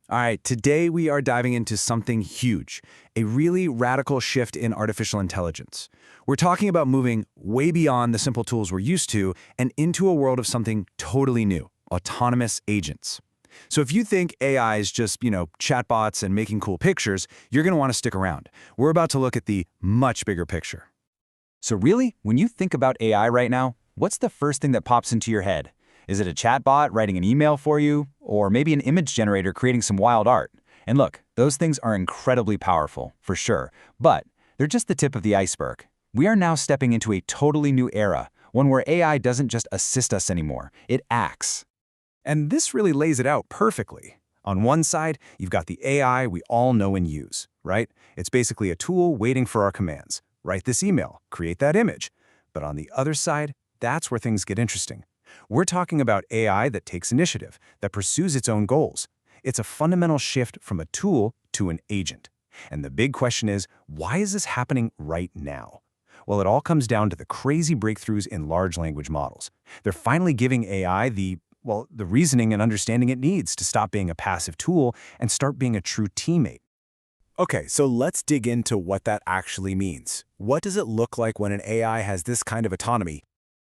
All right, today we are diving into something huge, a really radical shift in artificial intelligence. We're talking about moving way beyond the simple tools we're used to and into a world of something totally new, autonomous agents. So if you think AI is just, chatbots and making cool pictures, you're going to want to stick around. We're about to look at the much bigger picture. So really, when you think about AI right now, what's the first thing that pops into your head? Is it a chatbot writing an email for you? Or maybe an image generator creating some wild art? And look, those things are incredibly powerful, for sure, but they're just the tip of the iceberg. We are now stepping into a totally new era, one where AI doesn't just assist us anymore, it acts. And this really lays it out perfectly. On one side, you've got the AI we all know and use, right? It's basically a tool waiting for our commands. Write this email, create that image. But on the other side, that's where things get interesting. We're talking about AI that takes initiative, that pursues its own goals. It's a fundamental shift from a tool to an agent. And the big question is, why is this happening right now? Well, it all comes down to the crazy breakthroughs in large language models. They're finally giving AI the reasoning and understanding it needs to stop being a passive tool and start being a true teammate. Okay, so let's dig into what that actually means. What does it look like when an AI has this kind of autonomy?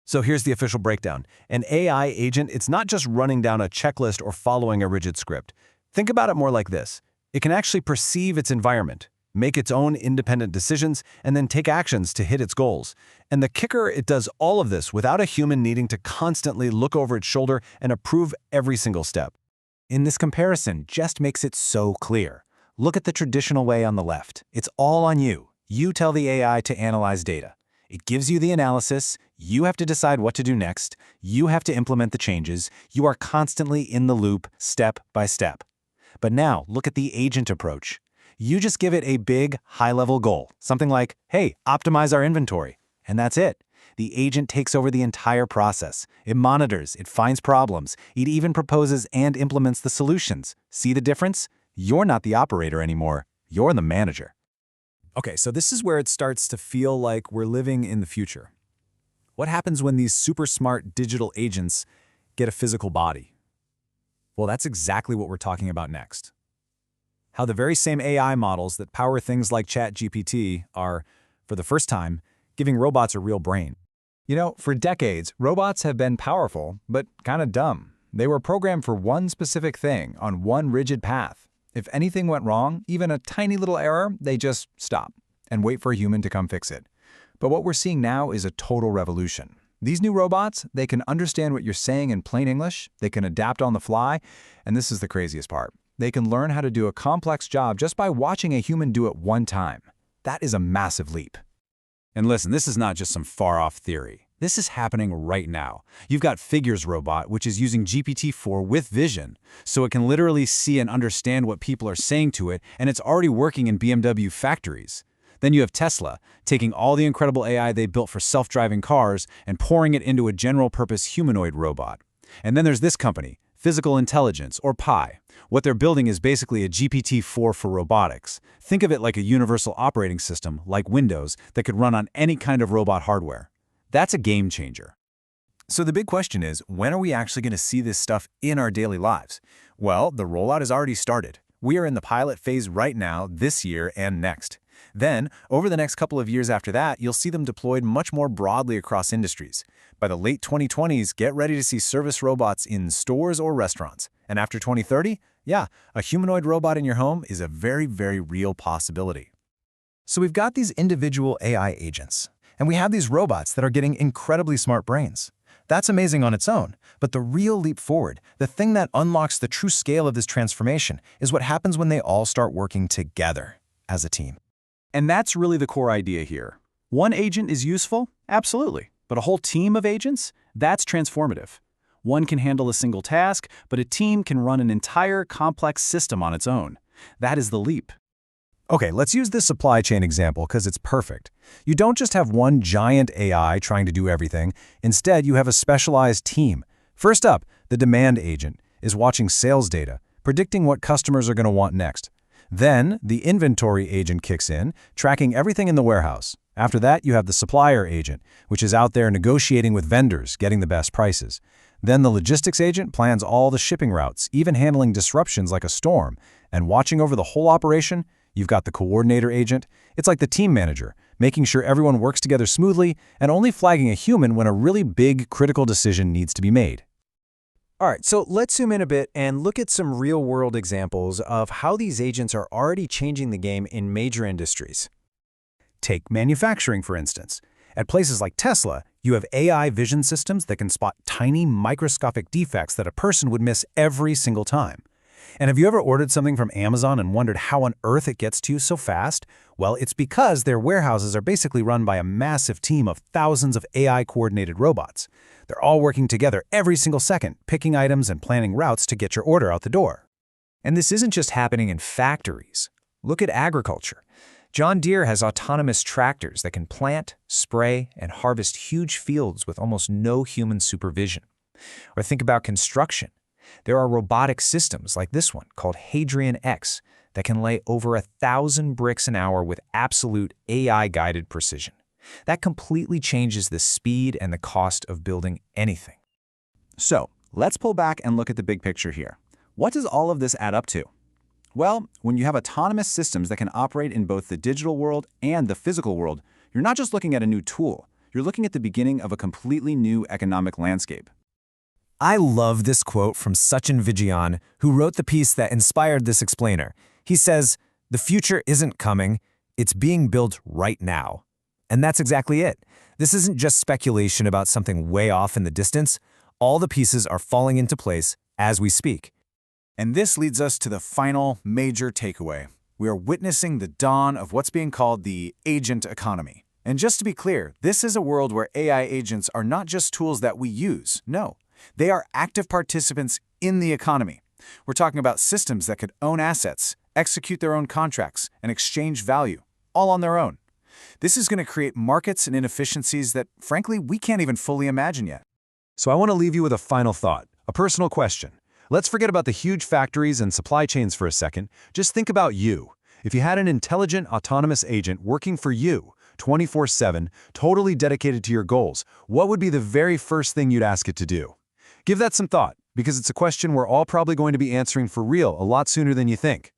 So here's the official breakdown. An AI agent, it's not just running down a checklist or following a rigid script. Think about it more like this. It can actually perceive its environment, make its own independent decisions, and then take actions to hit its goals. And the kicker, it does all of this without a human needing to constantly look over its shoulder and approve every single step. In this comparison, just makes it so clear. Look at the traditional way on the left. It's all on you. You tell the AI to analyze data. It gives you the analysis, you have to decide what to do next, you have to implement the changes, you are constantly in the loop, step by step. But now, look at the agent approach. You just give it a big, high-level goal, something like, hey, optimize our inventory. And that's it. The agent takes over the entire process. It monitors, it finds problems, it even proposes and implements the solutions. See the difference? You're not the operator anymore, you're the manager. Okay, so this is where it starts to feel like we're living in the future. What happens when these super smart digital agents get a physical body? Well, that's exactly what we're talking about next. How the very same AI models that power things like ChatGPT are, for the first time, giving robots a real brain. For decades, robots have been powerful, but kind of dumb. They were programmed for one specific thing on one rigid path. If anything went wrong, even a tiny little error, they just stop and wait for a human to come fix it. But what we're seeing now is a total revolution. These new robots, they can understand what you're saying in plain English, they can adapt on the fly, and this is the craziest part. They can learn how to do a complex job just by watching a human do it one time. That is a massive leap. And listen, this is not just some far-off theory. This is happening right now. You've got Figures Robot, which is using GPT-4 with vision, so it can literally see and understand what people are saying to it, and it's already working in BMW factories. Then you have Tesla, taking all the incredible AI they built for self-driving cars and pouring it into a general-purpose humanoid robot. And then there's this company, Physical Intelligence, or Pi. What they're building is basically a GPT-4 for robotics. Think of it like a universal operating system, like Windows, that could run on any kind of robot hardware. That's a game changer. So the big question is, when are we actually going to see this stuff in our daily lives? Well, the rollout has already started. We are in the pilot phase right now, this year and next. Then, over the next couple of years after that, you'll see them deployed much more broadly across industries. By the late 2020s, get ready to see service robots in stores or restaurants. And after 2030, a humanoid robot in your home is a very, very real possibility. So we've got these individual AI agents. And we have these robots that are getting incredibly smart brains. That's amazing on its own, but the real leap forward, the thing that unlocks the true scale of this transformation, is what happens when they all start working together as a team. And that's really the core idea here. One agent is useful? Absolutely. But a whole team of agents? That's transformative. One can handle a single task, but a team can run an entire complex system on its own. That is the leap. Okay, let's use this supply chain example because it's perfect. You don't just have one giant AI trying to do everything. Instead, you have a specialized team. First up, the demand agent is watching sales data, predicting what customers are going to want next. Then, the inventory agent kicks in, tracking everything in the warehouse. After that, you have the supplier agent, which is out there negotiating with vendors, getting the best prices. Then the logistics agent plans all the shipping routes, even handling disruptions like a storm. And watching over the whole operation, you've got the coordinator agent. It's like the team manager, making sure everyone works together smoothly and only flagging a human when a really big, critical decision needs to be made. All right, so let's zoom in a bit and look at some real-world examples of how these agents are already changing the game in major industries. Take manufacturing, for instance. At places like Tesla, you have AI vision systems that can spot tiny, microscopic defects that a person would miss every single time. And have you ever ordered something from Amazon and wondered how on earth it gets to you so fast? Well, it's because their warehouses are basically run by a massive team of thousands of AI-coordinated robots. They're all working together every single second, picking items and planning routes to get your order out the door. And this isn't just happening in factories. Look at agriculture. John Deere has autonomous tractors that can plant, spray, and harvest huge fields with almost no human supervision. Or think about construction. There are robotic systems like this one called Hadrian X that can lay over 1,000 bricks an hour with absolute AI-guided precision. That completely changes the speed and the cost of building anything. So, let's pull back and look at the big picture here. What does all of this add up to? Well, when you have autonomous systems that can operate in both the digital world and the physical world, you're not just looking at a new tool, you're looking at the beginning of a completely new economic landscape. I love this quote from Sachin Vijayan, who wrote the piece that inspired this explainer. He says, "The future isn't coming, it's being built right now." And that's exactly it. This isn't just speculation about something way off in the distance. All the pieces are falling into place as we speak. And this leads us to the final major takeaway. We are witnessing the dawn of what's being called the agent economy. And just to be clear, this is a world where AI agents are not just tools that we use. No, they are active participants in the economy. We're talking about systems that could own assets, execute their own contracts, and exchange value, all on their own. This is going to create markets and inefficiencies that, frankly, we can't even fully imagine yet. So I want to leave you with a final thought, a personal question. Let's forget about the huge factories and supply chains for a second. Just think about you. If you had an intelligent, autonomous agent working for you, 24/7, totally dedicated to your goals, what would be the very first thing you'd ask it to do? Give that some thought, because it's a question we're all probably going to be answering for real a lot sooner than you think.